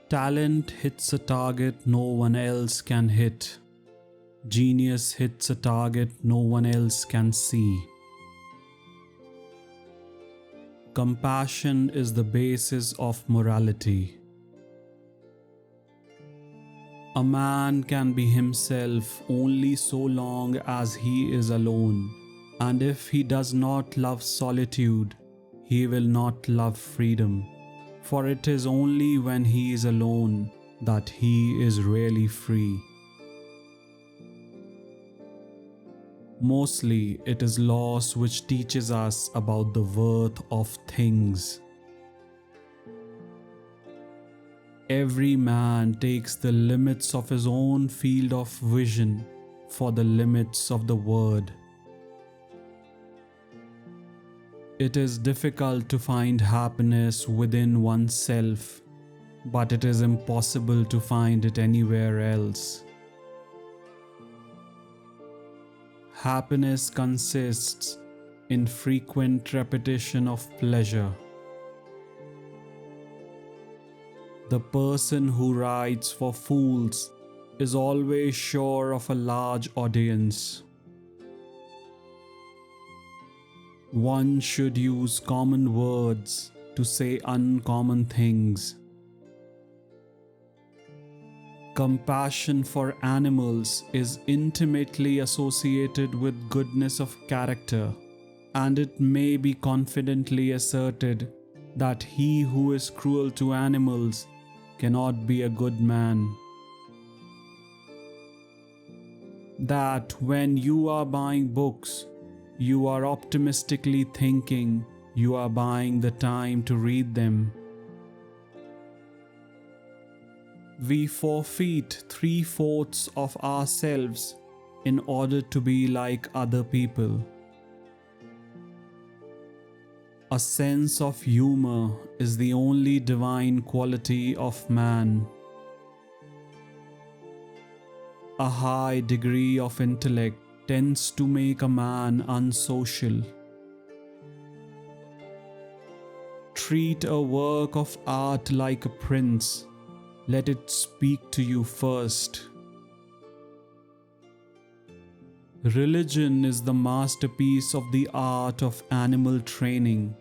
Talent hits a target no one else can hit. Genius hits a target no one else can see. Compassion is the basis of morality. A man can be himself only so long as he is alone, and if he does not love solitude, he will not love freedom, for it is only when he is alone that he is really free. Mostly, it is loss which teaches us about the worth of things. Every man takes the limits of his own field of vision for the limits of the word. It is difficult to find happiness within oneself, but it is impossible to find it anywhere else. Happiness consists in frequent repetition of pleasure. The person who writes for fools is always sure of a large audience. One should use common words to say uncommon things. Compassion for animals is intimately associated with goodness of character, and it may be confidently asserted that he who is cruel to animals cannot be a good man. That when you are buying books, you are optimistically thinking you are buying the time to read them. We forfeit 3/4 of ourselves in order to be like other people. A sense of humor is the only divine quality of man. A high degree of intellect tends to make a man unsocial. Treat a work of art like a prince. Let it speak to you first. Religion is the masterpiece of the art of animal training,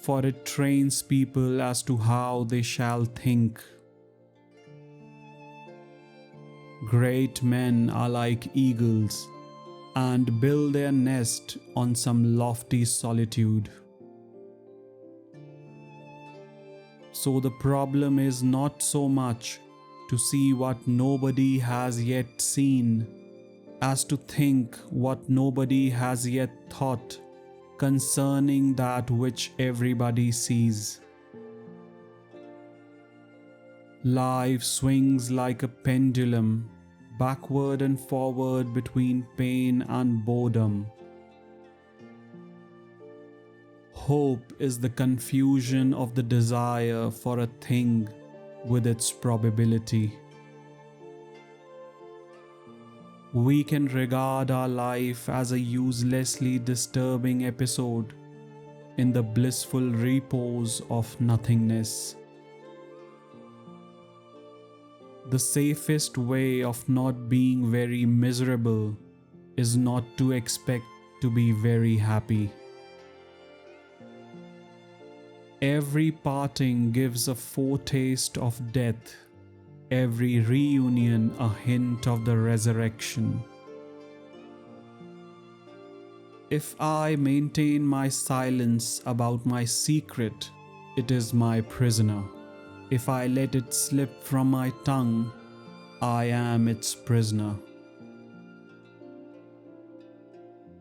for it trains people as to how they shall think. Great men are like eagles and build their nest on some lofty solitude. So the problem is not so much to see what nobody has yet seen, as to think what nobody has yet thought concerning that which everybody sees. Life swings like a pendulum, backward and forward between pain and boredom. Hope is the confusion of the desire for a thing with its probability. We can regard our life as a uselessly disturbing episode in the blissful repose of nothingness. The safest way of not being very miserable is not to expect to be very happy. Every parting gives a foretaste of death, every reunion a hint of the resurrection. If I maintain my silence about my secret, it is my prisoner. If I let it slip from my tongue, I am its prisoner.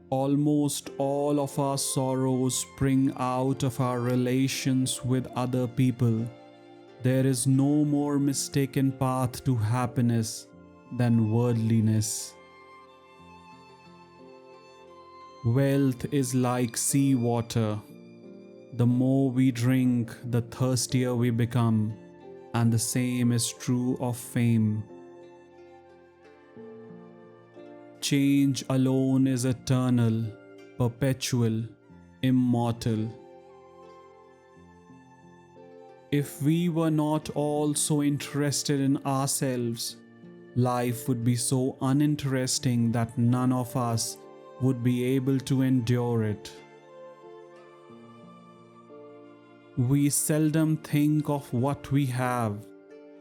Almost all of our sorrows spring out of our relations with other people. There is no more mistaken path to happiness than worldliness. Wealth is like sea water. The more we drink, the thirstier we become, and the same is true of fame. Change alone is eternal, perpetual, immortal. If we were not all so interested in ourselves, life would be so uninteresting that none of us would be able to endure it. We seldom think of what we have,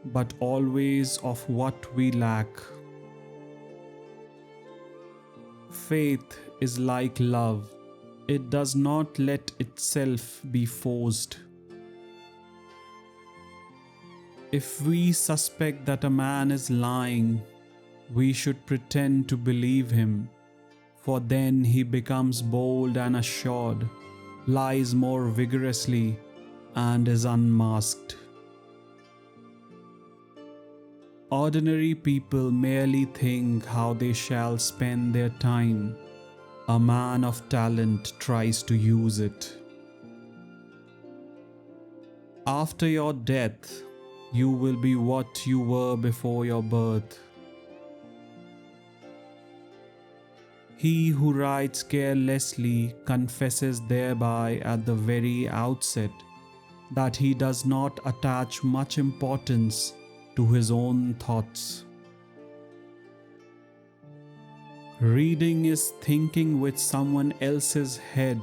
but always of what we lack. Faith is like love. It does not let itself be forced. If we suspect that a man is lying, we should pretend to believe him, for then he becomes bold and assured, lies more vigorously, and is unmasked. Ordinary people merely think how they shall spend their time. A man of talent tries to use it. After your death, you will be what you were before your birth. He who writes carelessly confesses thereby at the very outset that he does not attach much importance to his own thoughts. Reading is thinking with someone else's head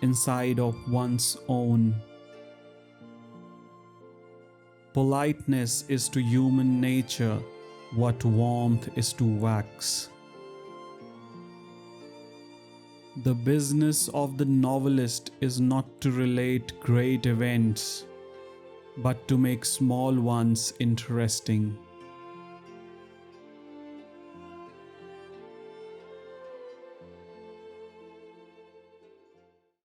inside of one's own. Politeness is to human nature what warmth is to wax. The business of the novelist is not to relate great events, but to make small ones interesting.